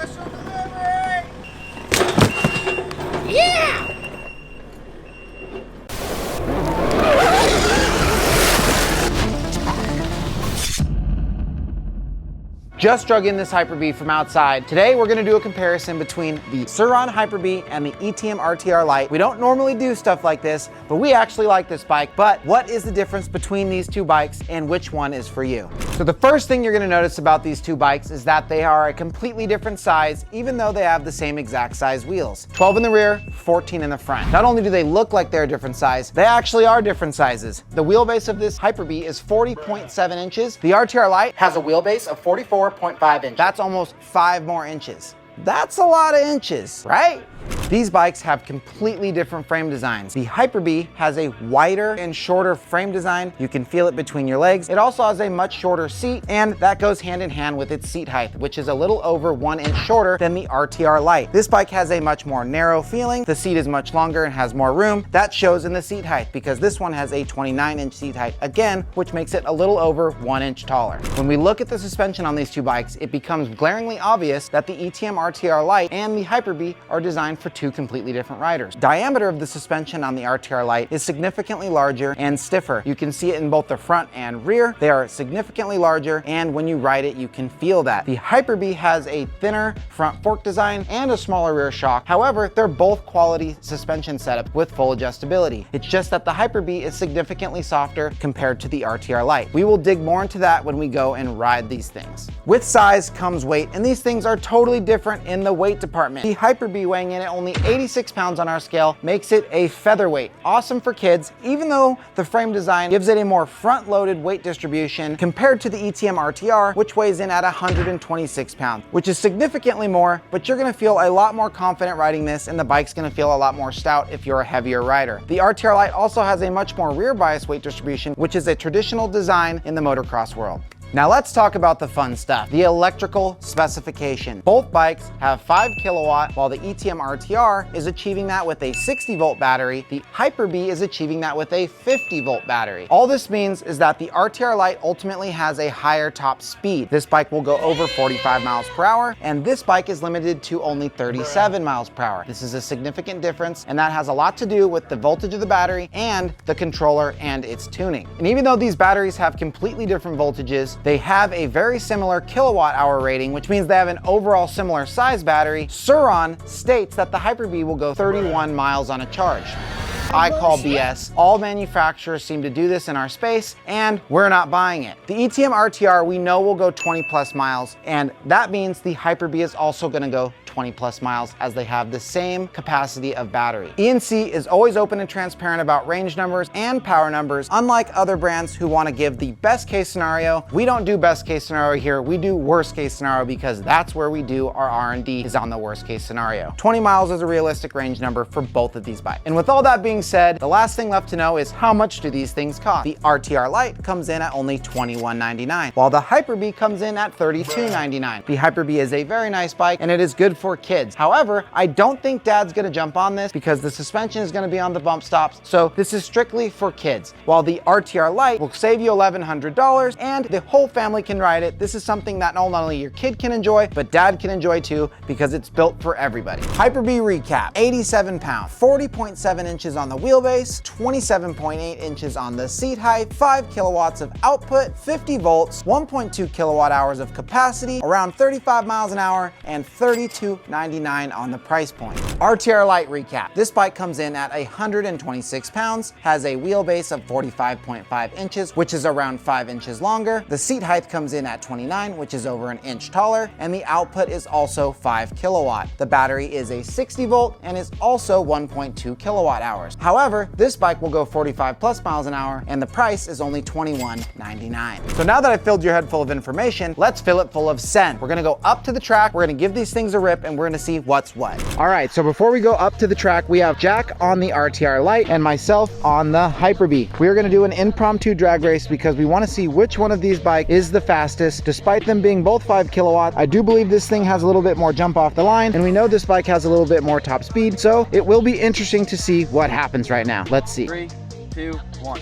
Special delivery! Yeah! Just drug in this Hyperbee from outside. Today we're gonna do a comparison between the Surron Hyper Bee and the ETM RTR Lite. We don't normally do stuff like this, but we actually like this bike. But what is the difference between these two bikes and which one is for you? So the first thing you're gonna notice about these two bikes is that they are a completely different size, even though they have the same exact size wheels. 12 in the rear, 14 in the front. Not only do they look like they're a different size, they actually are different sizes. The wheelbase of this Hyper Bee is 40.7 inches. The RTR Lite has a wheelbase of 44.5 inches. That's almost 5 more inches. That's a lot of inches, right? These bikes have completely different frame designs. The Hyperbee has a wider and shorter frame design. You can feel it between your legs. It also has a much shorter seat, and that goes hand in hand with its seat height, which is a little over 1 inch shorter than the RTR Lite. This bike has a much more narrow feeling. The seat is much longer and has more room. That shows in the seat height because this one has a 29-inch seat height again, which makes it a little over 1 inch taller. When we look at the suspension on these two bikes, it becomes glaringly obvious that the ETM RTR Lite and the Hyperbee are designed for two completely different riders. Diameter of the suspension on the RTR Lite is significantly larger and stiffer. You can see it in both the front and rear. They are significantly larger, and when you ride it, you can feel that. The Hyperbee has a thinner front fork design and a smaller rear shock. However, they're both quality suspension setups with full adjustability. It's just that the Hyperbee is significantly softer compared to the RTR Lite. We will dig more into that when we go and ride these things. With size comes weight, and these things are totally different in the weight department. The Hyperbee, weighing in at only 86 pounds on our scale, makes it a featherweight. Awesome for kids, even though the frame design gives it a more front-loaded weight distribution compared to the ETM RTR, which weighs in at 126 pounds, which is significantly more, but you're gonna feel a lot more confident riding this, and the bike's gonna feel a lot more stout if you're a heavier rider. The RTR Lite also has a much more rear bias weight distribution, which is a traditional design in the motocross world. Now let's talk about the fun stuff, the electrical specification. Both bikes have 5 kilowatt, while the ETM RTR is achieving that with a 60 volt battery. The Hyperbee is achieving that with a 50 volt battery. All this means is that the RTR Lite ultimately has a higher top speed. This bike will go over 45 miles per hour, and this bike is limited to only 37 miles per hour. This is a significant difference, and that has a lot to do with the voltage of the battery and the controller and its tuning. And even though these batteries have completely different voltages, they have a very similar kilowatt hour rating, which means they have an overall similar size battery. Surron states that the Hyperbee will go 31 miles on a charge. I call BS. All manufacturers seem to do this in our space, and we're not buying it. The ETM RTR we know will go 20 plus miles, and that means the Hyperbee is also gonna go 20 plus miles, as they have the same capacity of battery. ENC is always open and transparent about range numbers and power numbers. Unlike other brands who want to give the best case scenario, we don't do best case scenario here. We do worst case scenario, because that's where we do our R&D, is on the worst case scenario. 20 miles is a realistic range number for both of these bikes. And with all that being said, the last thing left to know is how much do these things cost? The RTR Lite comes in at only $21.99, while the Hyperbee comes in at $32.99. The Hyperbee is a very nice bike, and it is good for kids. However, I don't think dad's gonna jump on this because the suspension is gonna be on the bump stops, so this is strictly for kids. While the RTR Lite will save you $1,100 and the whole family can ride it. This is something that not only your kid can enjoy, but dad can enjoy too, because it's built for everybody. Hyperbee recap: 87 pounds, 40.7 inches on the wheelbase, 27.8 inches on the seat height, 5 kilowatts of output, 50 volts, 1.2 kilowatt hours of capacity, around 35 miles an hour, and $32.99 on the price point. RTR Lite recap: this bike comes in at 126 pounds, has a wheelbase of 45.5 inches, which is around 5 inches longer. The seat height comes in at 29, which is over an inch taller, and the output is also 5 kilowatt. The battery is a 60 volt and is also 1.2 kilowatt hours. However, this bike will go 45 plus miles an hour, and the price is only $21.99. So now that I've filled your head full of information, let's fill it full of sen. We're gonna go up to the track, we're gonna give these things a rip, and we're gonna see what's what. All right, so before we go up to the track, we have Jack on the RTR Lite and myself on the Hyperbee. We are gonna do an impromptu drag race because we wanna see which one of these bikes is the fastest. Despite them being both 5 kilowatt, I do believe this thing has a little bit more jump off the line, and we know this bike has a little bit more top speed, so it will be interesting to see what happens right now. Let's see. 3, 2, 1.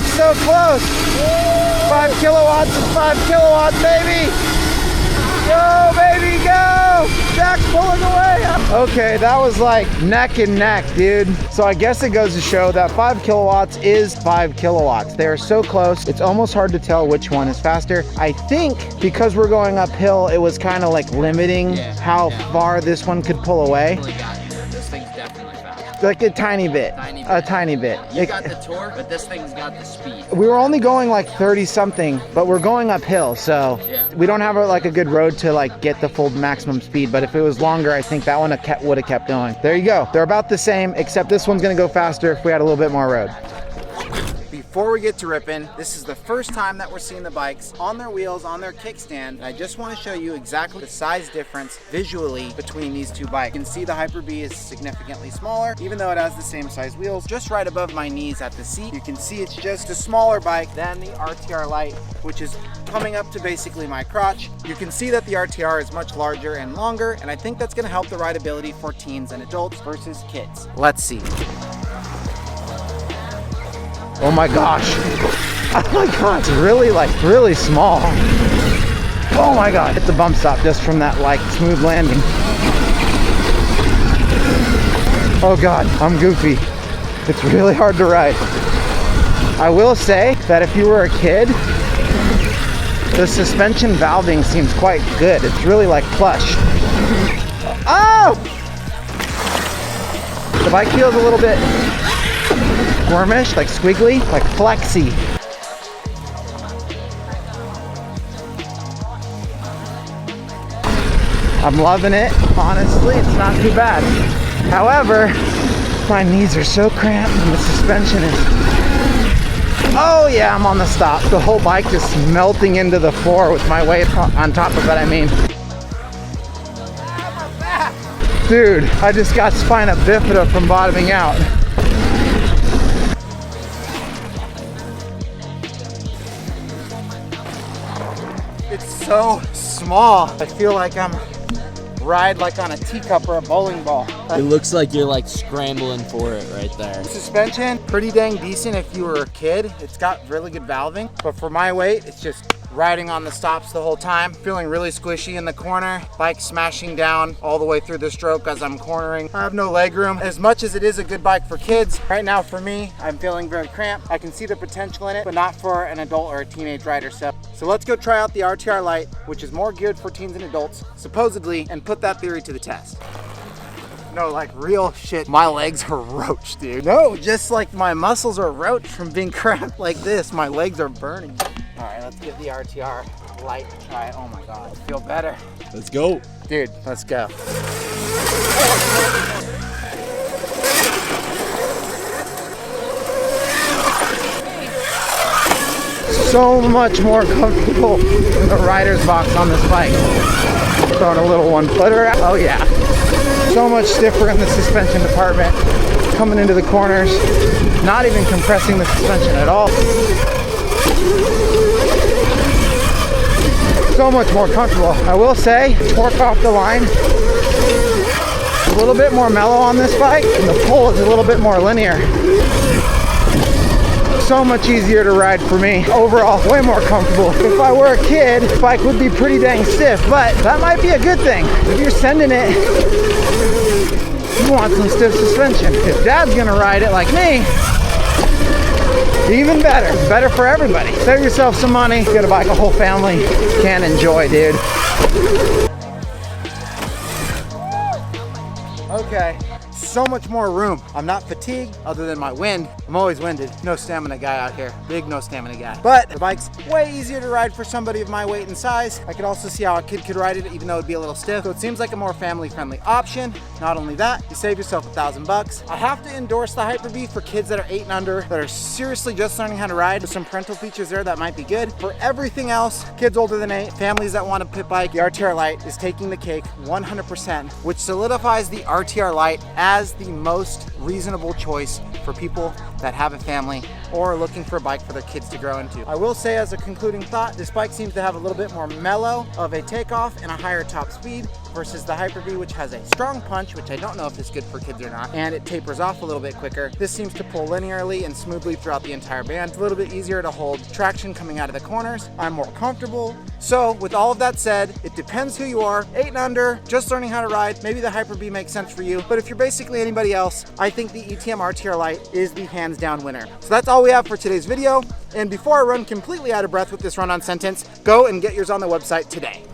so close. 5 kilowatts is 5 kilowatts, baby. Go, baby, go! Jack's pulling away. Okay, that was like neck and neck, dude. So I guess it goes to show that 5 kilowatts is 5 kilowatts. They are so close, it's almost hard to tell which one is faster. I think because we're going uphill, it was kind of like limiting how far this one could pull away. This thing's definitely fast. Like a tiny bit. A tiny bit. You got the torque, but this thing's got the speed. We were only going like 30 something, but we're going uphill, so we don't have like a good road to like get the full maximum speed. But if it was longer, I think that one would have kept going. There you go. They're about the same, except this one's gonna go faster if we had a little bit more road. Before we get to ripping, this is the first time that we're seeing the bikes on their wheels, on their kickstand. And I just want to show you exactly the size difference visually between these two bikes. You can see the Hyperbee is significantly smaller, even though it has the same size wheels. Just right above my knees at the seat, you can see it's just a smaller bike than the RTR Lite, which is coming up to basically my crotch. You can see that the RTR is much larger and longer, and I think that's going to help the rideability for teens and adults versus kids. Let's see. Oh my gosh. Oh my god, it's really small. Oh my god. Hit the bump stop just from that like smooth landing. Oh god, I'm goofy. It's really hard to ride. I will say that if you were a kid, the suspension valving seems quite good. It's really like plush. Oh! The bike feels a little bit squirmish, like squiggly, like flexy. I'm loving it, honestly, it's not too bad. However, my knees are so cramped and the suspension is... Oh yeah, I'm on the stop. The whole bike just melting into the floor with my weight on top of it, I mean. Dude, I just got spina bifida from bottoming out. It's so small. I feel like I'm ride like on a teacup or a bowling ball. It looks like you're like scrambling for it right there. Suspension, pretty dang decent if you were a kid. It's got really good valving, but for my weight, it's just riding on the stops the whole time. Feeling really squishy in the corner. Bike smashing down all the way through the stroke as I'm cornering. I have no leg room. As much as it is a good bike for kids, right now for me, I'm feeling very cramped. I can see the potential in it, but not for an adult or a teenage rider. So let's go try out the RTR Lite, which is more geared for teens and adults, supposedly, and put that theory to the test. No, like real shit, my legs are roached, dude. No, just like my muscles are roached from being cramped like this. My legs are burning. All right, let's give the RTR Lite a try. Oh my God, I feel better. Let's go. Dude, let's go. So much more comfortable in the rider's box on this bike. Throwing a little one footer out. Oh yeah. So much stiffer in the suspension department. Coming into the corners, not even compressing the suspension at all. So much more comfortable. I will say, torque off the line, a little bit more mellow on this bike, and the pull is a little bit more linear. So much easier to ride for me. Overall, way more comfortable. If I were a kid, the bike would be pretty dang stiff, but that might be a good thing. If you're sending it, you want some stiff suspension. If dad's gonna ride it like me, even better. Better for everybody. Save yourself some money. Get a bike a whole family can enjoy, dude. Okay. So much more room. I'm not fatigued other than my wind. I'm always winded. No stamina guy out here. Big no stamina guy. But the bike's way easier to ride for somebody of my weight and size. I could also see how a kid could ride it even though it'd be a little stiff. So it seems like a more family friendly option. Not only that, you save yourself $1,000. I have to endorse the Hyperbee for kids that are 8 and under that are seriously just learning how to ride. There's some parental features there that might be good. For everything else, kids older than 8, families that want a pit bike, the RTR Lite is taking the cake 100%, which solidifies the RTR Lite as the most reasonable choice for people that have a family or are looking for a bike for their kids to grow into. I will say as a concluding thought, this bike seems to have a little bit more mellow of a takeoff and a higher top speed versus the Hyperbee, which has a strong punch, which I don't know if is good for kids or not, and it tapers off a little bit quicker. This seems to pull linearly and smoothly throughout the entire band. It's a little bit easier to hold traction coming out of the corners. I'm more comfortable. So with all of that said, it depends who you are. 8 and under, just learning how to ride, maybe the Hyperbee makes sense for you. But if you're basically anybody else, I think the ETM RTR Lite is the hands down winner. So that's all we have for today's video. And before I run completely out of breath with this run-on sentence, go and get yours on the website today.